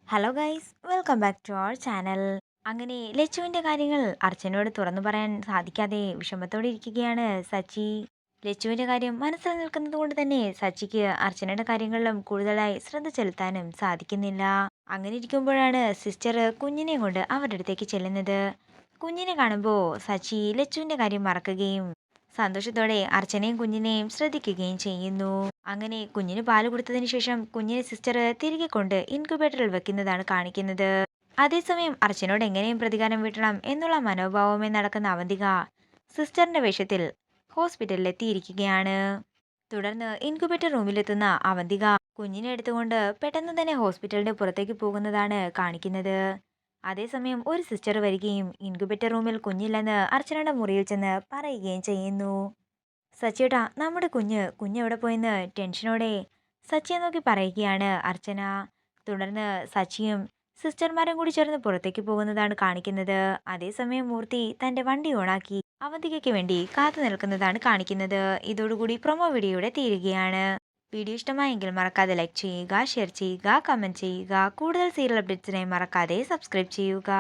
Hello guys, welcome back to our channel. അങ്ങനെ ലച്ചുവിന്റെ കാര്യങ്ങൾ അർച്ചനയോട് തുറന്നു പറയാൻ സാധിക്കാതെ വിഷമത്തോടെ ഇരിക്കുകയാണ് സച്ചി. ലച്ചുവിന്റെ കാര്യം മനസ്സിൽ നിൽക്കുന്നത് കൊണ്ട് തന്നെ സച്ചിക്ക് അർച്ചനയുടെ കാര്യങ്ങളിലും കൂടുതലായി ശ്രദ്ധ ചെലുത്താനും സാധിക്കുന്നില്ല. അങ്ങനെ ഇരിക്കുമ്പോഴാണ് സിസ്റ്റർ കുഞ്ഞിനെ കൊണ്ട് അവരുടെ അടുത്തേക്ക് ചെല്ലുന്നത്. കുഞ്ഞിനെ കാണുമ്പോൾ സച്ചി ലച്ചുവിന്റെ കാര്യം മറക്കുകയും സന്തോഷത്തോടെ അർച്ചനയും കുഞ്ഞിനെയും ശ്രദ്ധിക്കുകയും ചെയ്യുന്നു. അങ്ങനെ കുഞ്ഞിന് പാല് കൊടുത്തതിന് ശേഷം കുഞ്ഞിനെ സിസ്റ്റർ തിരികെ കൊണ്ട് ഇൻക്യുബേറ്ററിൽ വെക്കുന്നതാണ് കാണിക്കുന്നത്. അതേസമയം അർച്ചനോട് എങ്ങനെയും പ്രതികാരം വീട്ടണം എന്നുള്ള മനോഭാവമേ നടക്കുന്ന അവന്തിക സിസ്റ്ററിന്റെ വേഷത്തിൽ ഹോസ്പിറ്റലിൽ എത്തിയിരിക്കുകയാണ്. തുടർന്ന് ഇൻക്യുബേറ്റർ റൂമിലെത്തുന്ന അവന്തിക കുഞ്ഞിനെ എടുത്തുകൊണ്ട് പെട്ടെന്ന് തന്നെ ഹോസ്പിറ്റലിന്റെ പുറത്തേക്ക് പോകുന്നതാണ് കാണിക്കുന്നത്. അതേസമയം ഒരു സിസ്റ്റർ വരികയും ഇൻക്യുബേറ്റർ റൂമിൽ കുഞ്ഞില്ലെന്ന് അർച്ചനയുടെ മുറിയിൽ ചെന്ന് പറയുകയും ചെയ്യുന്നു. സച്ചിയേട്ടാ, നമ്മുടെ കുഞ്ഞെവിടെ പോയെന്ന് ടെൻഷനോടെ സച്ചിയെ നോക്കി പറയുകയാണ് അർച്ചന. തുടർന്ന് സച്ചിയും സിസ്റ്റർമാരും കൂടി ചേർന്ന് പുറത്തേക്ക് പോകുന്നതാണ് കാണിക്കുന്നത്. അതേസമയം മൂർത്തി തന്റെ വണ്ടി ഓണാക്കി അവന്തികയ്ക്ക് വേണ്ടി കാത്തു നിൽക്കുന്നതാണ് കാണിക്കുന്നത്. ഇതോടുകൂടി പ്രൊമോ വീഡിയോയുടെ തീരുകയാണ്. വീഡിയോ ഇഷ്ടമായെങ്കിൽ മറക്കാതെ ലൈക്ക് ചെയ്യുക, ഷെയർ ചെയ്യുക, കമന്റ് ചെയ്യുക. കൂടുതൽ സീരിയൽ അപ്ഡേറ്റ്സിനായി മറക്കാതെ സബ്സ്ക്രൈബ് ചെയ്യുക.